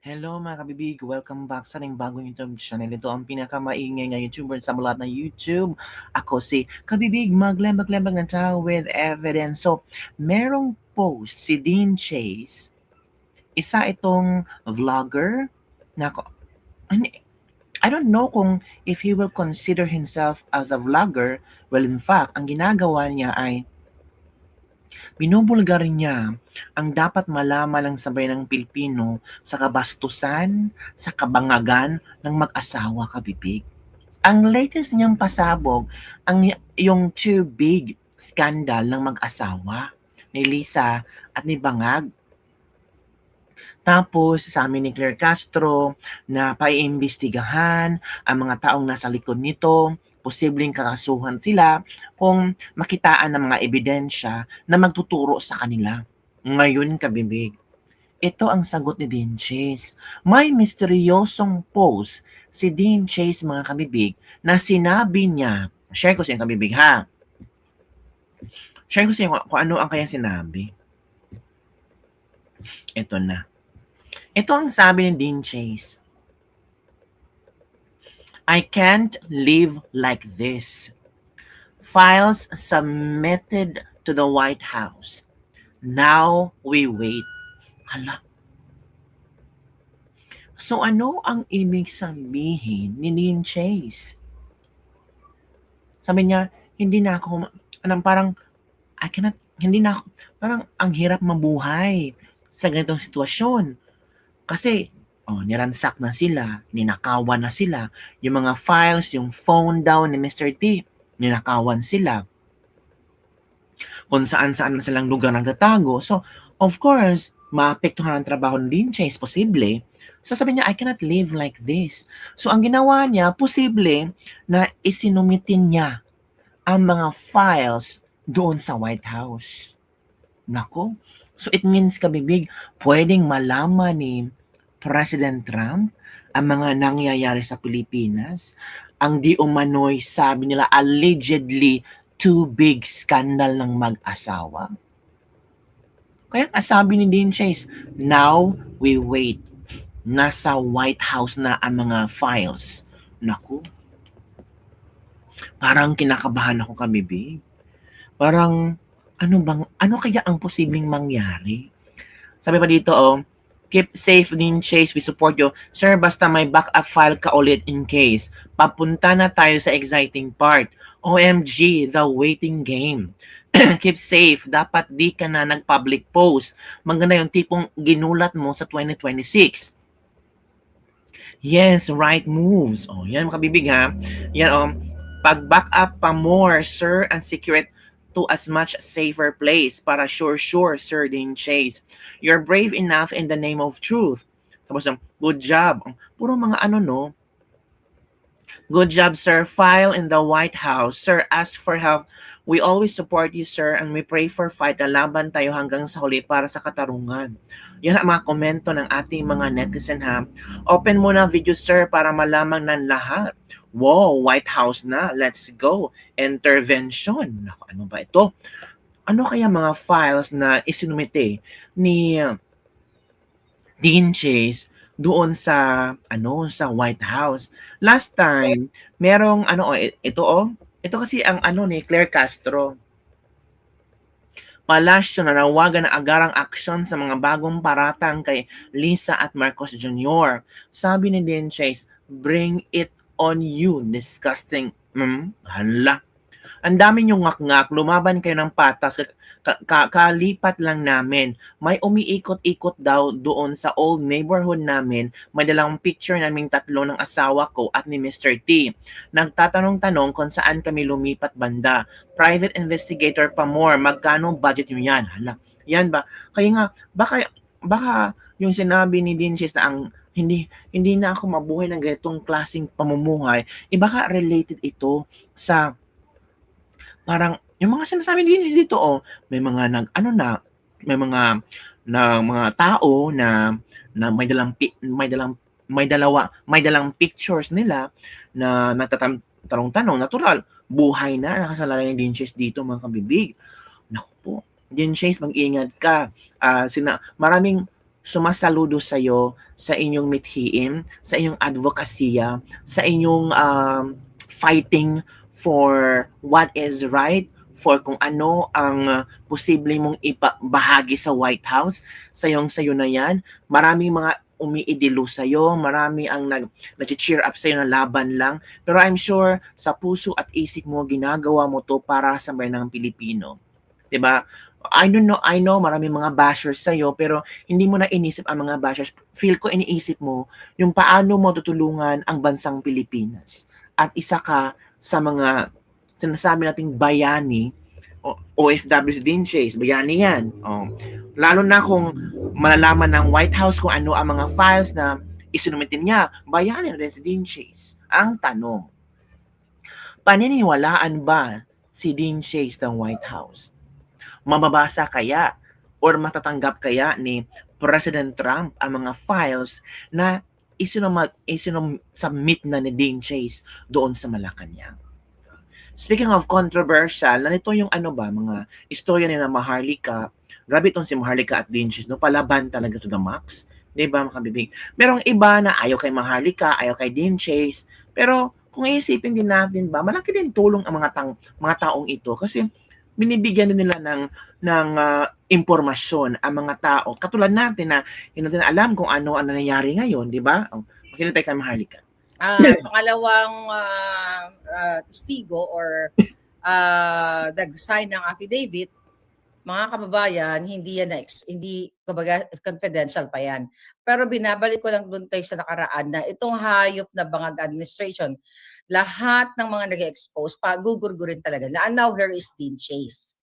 Hello mga kabibig, welcome back sa ating bagong YouTube channel. Ito ang pinakamaingay na YouTuber sa lahat ng YouTube. Ako si Kabibig, maglembag-lembag ng tao with evidence. So, merong post si Dean Chase, isa itong vlogger na I don't know kung if he will consider himself as a vlogger. Well, in fact, ang ginagawa niya ay binubulgar niya ang dapat malaman ng sabay ng Pilipino sa kabastusan, sa kabangagan ng mag-asawa kabibig. Ang latest niyang pasabog, yung too big scandal ng mag-asawa ni Lisa at ni Bangag. Tapos sa amin ni Claire Castro na paiimbestigahan ang mga taong nasa likod nito, posibleng kakasuhan sila kung makitaan ng mga ebidensya na magtuturo sa kanila. Ngayon kabibig, ito ang sagot ni Dean Chase. May misteryosong post si Dean Chase mga kabibig na sinabi niya, share ko sa inyo kabibig ha, share ko sa inyo kung ano ang kanyang sinabi. Ito na. Ito ang sabi ni Dean Chase. I can't live like this. Files submitted to the White House. Now we wait. Hala. So ano ang ibig sabihin ni Dean Chase? Sabi niya, hindi na ako, parang, hindi na ako, parang ang hirap mabuhay sa ganitong sitwasyon. Kasi, niransak na sila, ninakawan na sila, yung mga files, yung phone daw ni Mr. T, ninakawan sila. Kung saan-saan na silang lugar nagtatago. So, of course, maapektuhan ang trabaho ni Dean Chase, posible. So, sabi niya, I cannot live like this. So, ang ginawa niya, posible na isinumitin niya ang mga files doon sa White House. Nako. So, it means, kabibig, pwedeng malaman ni President Trump ang mga nangyayari sa Pilipinas, ang di umano'y sabi nila allegedly too big scandal ng mag-asawa. Kaya sabi ni Dean Chase, now we wait. Nasa White House na ang mga files. Naku. Parang kinakabahan ako kabibig. Parang ano kaya ang posibleng mangyari? Sabi pa dito, keep safe Dean Chase, we support you. Sir, basta may backup file ka ulit in case. Papunta na tayo sa exciting part. OMG, the waiting game. Keep safe. Dapat di ka na nag-public post. Maganda yung tipong ginulat mo sa 2026. Yes, right moves. Yan mga kabibig ha. Yan pag-back up pa more, sir, and secure it to as much safer place para sure, Sir Dean Chase. You're brave enough in the name of truth. Tapos, good job. Puro mga no? Good job, sir. File in the White House. Sir, ask for help. We always support you, sir, and we pray for fight na laban tayo hanggang sa huli para sa katarungan. Yan ang mga komento ng ating mga netizen ha. Open mo na video, sir, para malaman ng lahat. Wow, White House na. Let's go. Intervention. Naku, ano ba ito? Ano kaya mga files na isinumite ni Dean Chase doon sa sa White House? Last time, merong ito kasi ang ni Claire Castro. Palasyo na nawagan ng agarang aksyon sa mga bagong paratang kay Lisa at Marcos Jr. Sabi ni Dean Chase, bring it on you, disgusting. Hala. Ang dami niyong ngak-ngak, lumaban kayo ng patas, kalipat lang namin. May umiikot-ikot daw doon sa old neighborhood namin, may dalang picture naming tatlo ng asawa ko at ni Mr. T. Nagtatanong-tanong kung saan kami lumipat banda. Private investigator pa more, magkano budget niyo yan? Hala, yan ba? Kaya nga, baka yung sinabi ni Dean Chase na ang hindi na ako mabuhay ng ganitong klaseng pamumuhay, baka related ito sa parang yung mga sinasabi din dito may mga mga tao na may dalang pictures nila na nagtatanong-tanong, natural, buhay na nakasalalay ni Dean Chase dito mga kabibig. Naku po, Dean Chase, mag-ingat ka. Maraming sumasaludo sa'yo sa inyong mithiin, sa inyong advokasya, sa inyong fighting for what is right, for kung ano ang posible mong ipabahagi sa White House, sayo na yan. Maraming mga umiidilo sa'yo, marami ang nag-cheer up sa'yo na laban lang. Pero I'm sure sa puso at isip mo, ginagawa mo to para sa bayan ng Pilipino. 'Di ba? I know maraming mga bashers sa'yo, pero hindi mo na inisip ang mga bashers. Feel ko iniisip mo yung paano mo tutulungan ang bansang Pilipinas. At isa ka sa mga sinasabi nating bayani, OFWs din, Chase, bayani yan. Lalo na kung malalaman ng White House kung ano ang mga files na isinumitin niya, bayani na rin si Dean Chase. Ang tanong, paniniwalaan ba si Dean Chase ng White House? Mababasa kaya or matatanggap kaya ni President Trump ang mga files na submit na ni Dean Chase doon sa Malacanang? Speaking of controversial, nito yung mga istorya ni na Maharlika. Grabe itong si Maharlika at Dean Chase, no? Palaban talaga to the max. Di ba, mga kabibig? Merong iba na ayaw kay Maharlika, ayaw kay Dean Chase. Pero kung iisipin din natin ba, malaki din tulong ang mga taong ito kasi binibigyan din nila ng impormasyon ang mga tao. Katulad natin na hindi natin alam kung ano ang nangyayari ngayon, di ba? Makinig tayo kay Maharlika. Pangalawang testigo or nag-sign ng affidavit, mga kababayan, hindi yan hindi kumbaga confidential pa yan. Pero binabalik ko lang doon tayo sa nakaraan na itong hayop na bangag administration, lahat ng mga nag-expose, gugurgurin talaga. And now here is Dean Chase.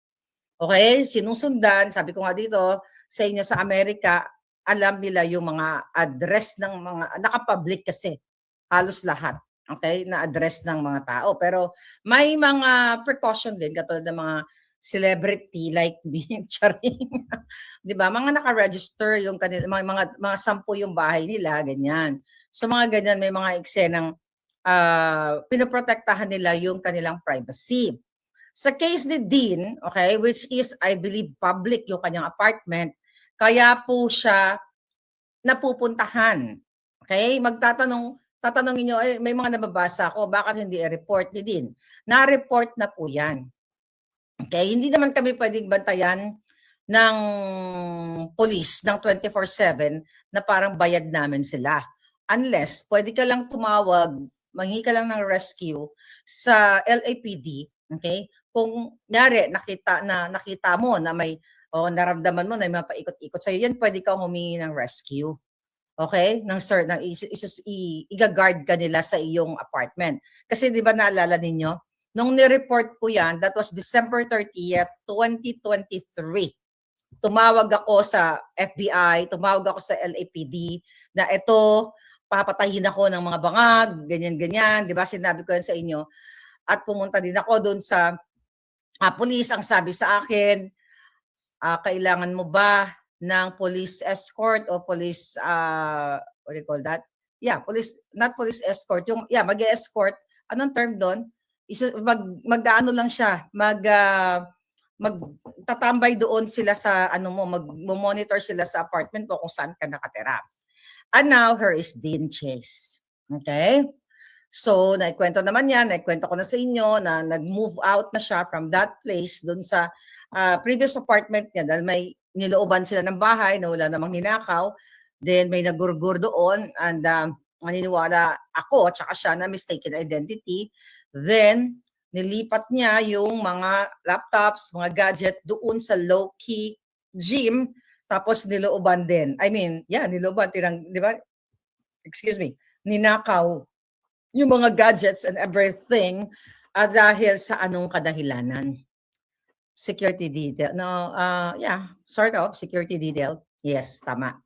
Okay? Sinusundan, sabi ko nga dito, sa inyo sa Amerika, alam nila yung mga address ng mga, nakapublic kasi, halos lahat. Okay? Na address ng mga tao. Pero may mga precaution din, katulad ng mga celebrity like me, charing. 'Di ba? Mga naka-register yung kanila, mga 10 yung bahay nila, ganyan. So mga ganyan, may mga eksenang pinoprotektahan nila yung kanilang privacy. Sa case ni Dean, okay, which is I believe public yung kanyang apartment, kaya po siya napupuntahan. Okay? Tatanungin niyo, may mga nababasa ako, bakit hindi i-report ni Dean? Na-report na po 'yan. Okay, hindi naman kami pwedeng bantayan ng police ng 24/7 na parang bayad namin sila. Unless pwede ka lang tumawag, manghingi ka lang ng rescue sa LAPD, okay? Kung nyari nakita mo na may naramdaman mo na may mapaikot-ikot sa'yo, yan pwede kang humingi ng rescue. Okay? I-guard ka nila sa iyong apartment. Kasi di ba naalala ninyo, nung ni-report ko yan, that was December 30th, 2023. Tumawag ako sa FBI, tumawag ako sa LAPD na ito, papatayin ako ng mga bangag, ganyan-ganyan. Di ba? Sinabi ko yan sa inyo. At pumunta din ako doon sa police. Ang sabi sa akin, kailangan mo ba ng police escort o police, what do you call that? Yeah, not police escort. Mag-escort. Anong term doon? Mag-ano lang siya, magtatambay doon sila sa mag-monitor sila sa apartment mo kung saan ka nakatira. And now, here is Dean Chase. Okay? So, naikwento naman yan, naikwento ko na sa inyo na nag-move out na siya from that place doon sa previous apartment niya dahil may nilooban sila ng bahay na wala namang ninakaw. Then, may nagurgur doon and naniniwala ako at saka siya na mistaken identity. Then, nilipat niya yung mga laptops, mga gadget doon sa low-key gym, tapos nilooban din. Nilooban, di ba? Excuse me, ninakaw yung mga gadgets and everything dahil sa anong kadahilanan. Security detail. No, sort of security detail. Yes, tama.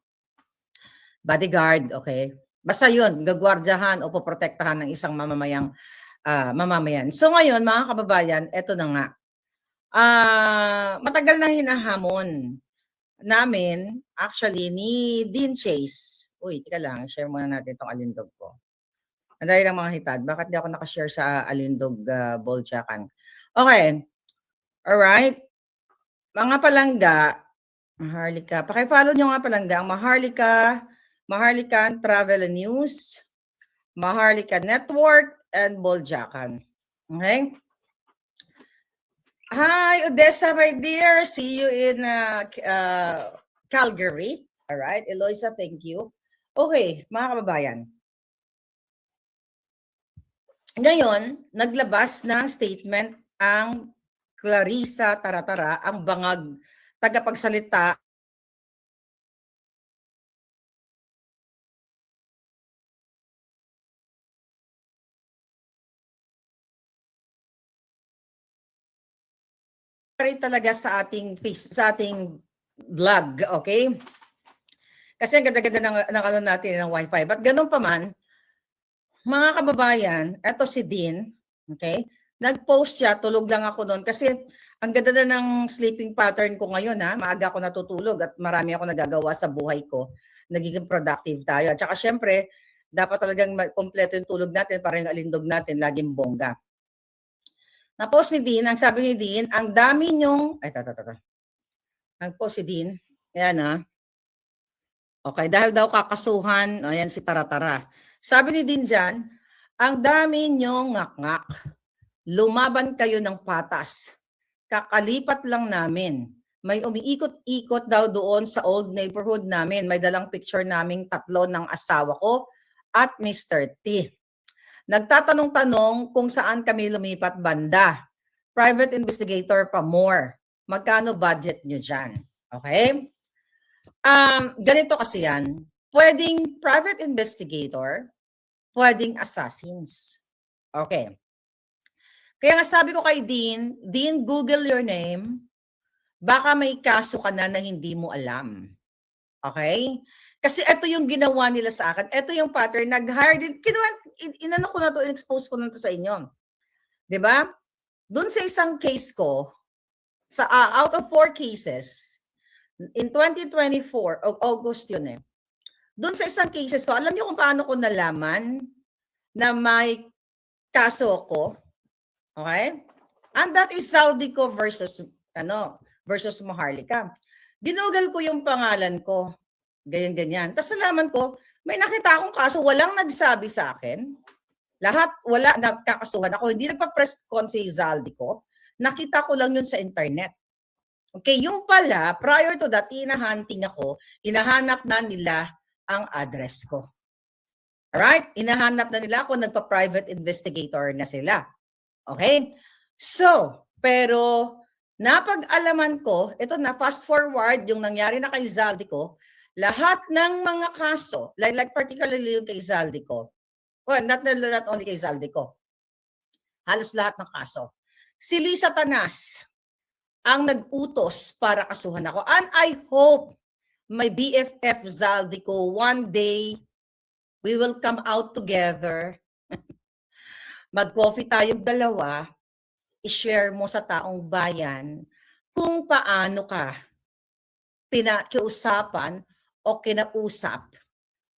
Bodyguard, okay. Basta yun, gagwardyahan o poprotektahan ng isang mamamayan. So ngayon, mga kababayan, eto na nga. Matagal na hinahamon namin, actually, ni Dean Chase. Uy, tika lang, share muna natin itong alindog ko. Ang dahil ng mga hitad, bakit di ako nakashare sa alindog Bolchakan? Okay. Alright. Mga palangga, Maharlika. Paki-follow nyo nga palanggang Maharlika Travel and News, Maharlika Network, and Boljakan. Okay? Hi, Odessa, my dear. See you in Calgary. All right. Eloisa, thank you. Okay, mga kababayan. Ngayon, naglabas ng statement ang Clarissa Taratara, ang bangag tagapagsalita rin talaga sa ating vlog, okay? Kasi ang ganda-ganda ng ano natin ng wifi. But ganun pa man, mga kababayan, eto si Dean, okay? Nag-post siya, tulog lang ako noon kasi ang ganda na ng sleeping pattern ko ngayon, ha? Maaga ako natutulog at marami ako nagagawa sa buhay ko. Nagiging productive tayo. At saka syempre, dapat talagang kompleto yung tulog natin para yung alindog natin laging bongga. Na-post ni Dean, ang sabi ni Dean, ang dami nyong, nag-post si Dean, ayan ha. Okay, dahil daw kakasuhan, ayan si Taratara. Sabi ni Dean dyan, ang dami nyong ngak-ngak, lumaban kayo ng patas, kakalipat lang namin. May umiikot-ikot daw doon sa old neighborhood namin. May dalang picture naming tatlo ng asawa ko at Mr. T. Nagtatanong-tanong kung saan kami lumipat banda. Private investigator pa more. Magkano budget nyo dyan? Okay? Ganito kasi yan. Pwedeng private investigator, pwedeng assassins. Okay. Kaya nga sabi ko kay Dean, Google your name. Baka may kaso ka na hindi mo alam. Okay? Kasi ito yung ginawa nila sa akin. Ito yung pattern. Nag-hire din. Inano ko na to, in-expose ko na to sa inyo. Diba? Doon sa isang case ko, sa out of 4 cases, in 2024, August yun eh. Doon sa isang cases ko, alam niyo kung paano ko nalaman na may kaso ko? Okay? And that is Zaldico versus Maharlika. Ginugal ko yung pangalan ko. Ganyan-ganyan. Tapos nalaman ko, may nakita akong kaso, walang nagsabi sa akin. Lahat, wala, nagkakasuhan ako. Hindi nagpa-press con si Zaldico. Nakita ko lang yun sa internet. Okay, yung pala, prior to that, hinahunting ako, hinahanap na nila ang address ko. Alright? Hinahanap na nila ako, nagpa-private investigator na sila. Okay? So, pero napag-alaman ko, ito na, fast forward, yung nangyari na kay Zaldico, lahat ng mga kaso, like particularly yung kay Zaldico, well, not only kay Zaldico, halos lahat ng kaso. Si Lisa Tanas ang nag-utos para kasuhan ako. And I hope my BFF Zaldico, one day, we will come out together, mag-coffee tayong dalawa, i-share mo sa taong bayan kung paano ka pinakiusapan o kinausap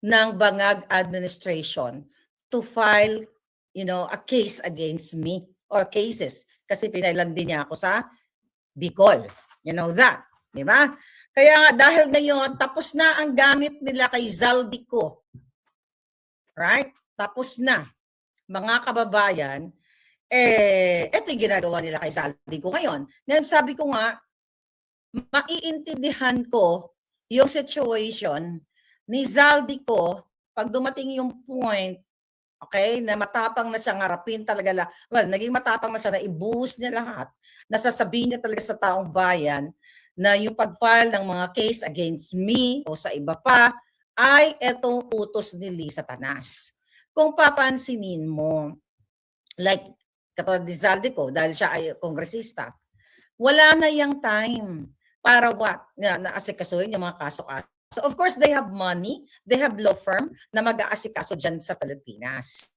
ng Bangag administration to file, a case against me or cases kasi pinailan din niya ako sa Bicol. You know that, di ba? Kaya dahil ngayon, tapos na ang gamit nila kay Zaldico. Right? Tapos na. Mga kababayan, ito yung ginagawa nila kay Zaldico ngayon. Ngayon sabi ko nga, maiintindihan ko yung situation ni Zaldico pag dumating yung point, okay, na matapang na siyang harapin talaga. Well, naging matapang na siya na ibuhos niya lahat. Nasasabihin niya talaga sa taong bayan na yung pag-file ng mga case against me o sa iba pa ay etong utos ni Lisa Tanas. Kung papansinin mo, like katulad ni Zaldico, dahil siya ay kongresista, wala na yung time para na-asikasuhin yung mga kaso-kaso. So of course, they have money, they have law firm na mag-aasikaso dyan sa Pilipinas.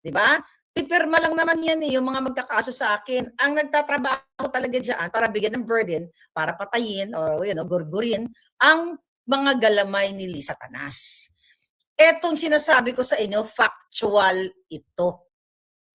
Diba? Pipirma lang naman yan yung mga magkakaso sa akin. Ang nagtatrabaho talaga dyan para bigyan ng burden, para patayin o gurgurin ang mga galamay ni Lisa Tanas. Etong sinasabi ko sa inyo, factual ito.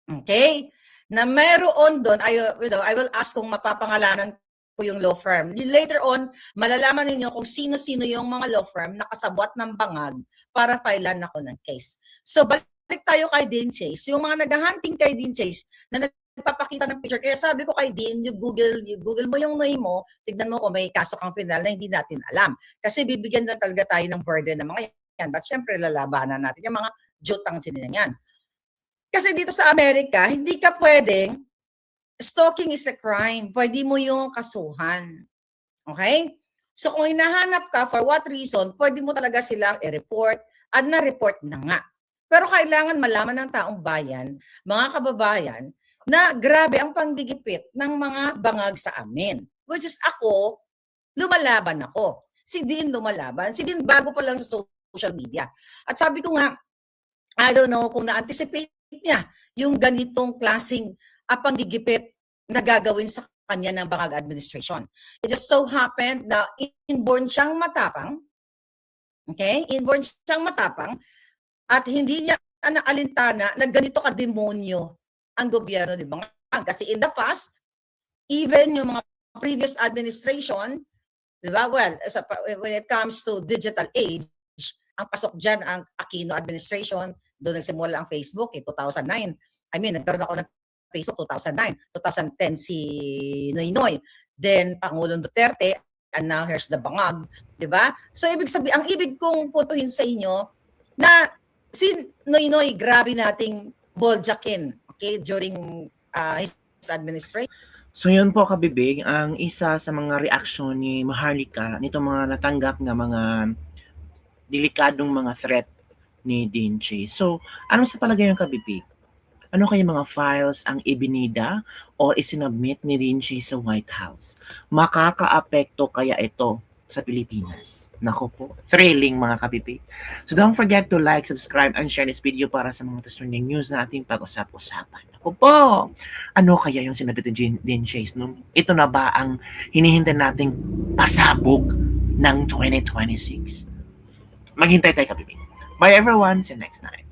Okay? Na meron doon, I will ask kung mapapangalanan yung law firm. Later on, malalaman ninyo kung sino-sino yung mga law firm na kasabwat ng bangag para filean ako ng case. So, balik tayo kay Dean Chase. Yung mga naghahunting kay Dean Chase na nagpapakita ng picture. Kaya sabi ko kay Dean, you Google mo yung name mo, tignan mo kung may kaso kang final na hindi natin alam. Kasi bibigyan na talaga tayo ng burden ng mga yan. But syempre, lalabanan natin yung mga jutang sinin yan. Kasi dito sa Amerika, hindi ka pwedeng stalking is a crime. Pwede mo yung kasuhan. Okay? So kung hinahanap ka, for what reason, pwede mo talaga silang i-report at na-report na nga. Pero kailangan malaman ng taong bayan, mga kababayan, na grabe ang panggigipit ng mga bangag sa amin. Which is ako, lumalaban ako. Si Dean lumalaban. Si Dean bago pa lang sa social media. At sabi ko nga, I don't know kung na-anticipate niya yung ganitong klaseng panggigipit na gagawin sa kanya ng bangag administration. It just so happened na inborn siyang matapang. Okay? Inborn siyang matapang at hindi niya naalintana na ganito ka-demonyo ang gobyerno ni bangag. Kasi in the past, even yung mga previous administration, di ba? Well, when it comes to digital age, ang pasok dyan ang Aquino administration, doon nagsimula ang Facebook, 2009. I mean, nagkaroon ako ng Facebook 2009, 2010 si Noynoy, then Pangulong Duterte, and now here's the bangag, di ba? So ibig sabihin, ang ibig kong putuhin sa inyo na si Noynoy, grabe nating boljakin, okay, during his administration. So yun po kabibig, ang isa sa mga reaksyon ni Maharlika nitong mga natanggap nga mga delikadong mga threat ni Dean Chase. So ano sa palagay yung kabibig? Ano kaya mga files ang ibinida o isinubmit ni Dean Chase sa White House? Makakaapekto kaya ito sa Pilipinas? Naku po, thrilling mga kabibig. So don't forget to like, subscribe, and share this video para sa mga trending news na ating pag-usap-usapan. Naku po, ano kaya yung sinabi ni Dean Chase? No? Ito na ba ang hinihintay nating pasabog ng 2026? Maghintay tayo kabibig. Bye everyone, see you next time.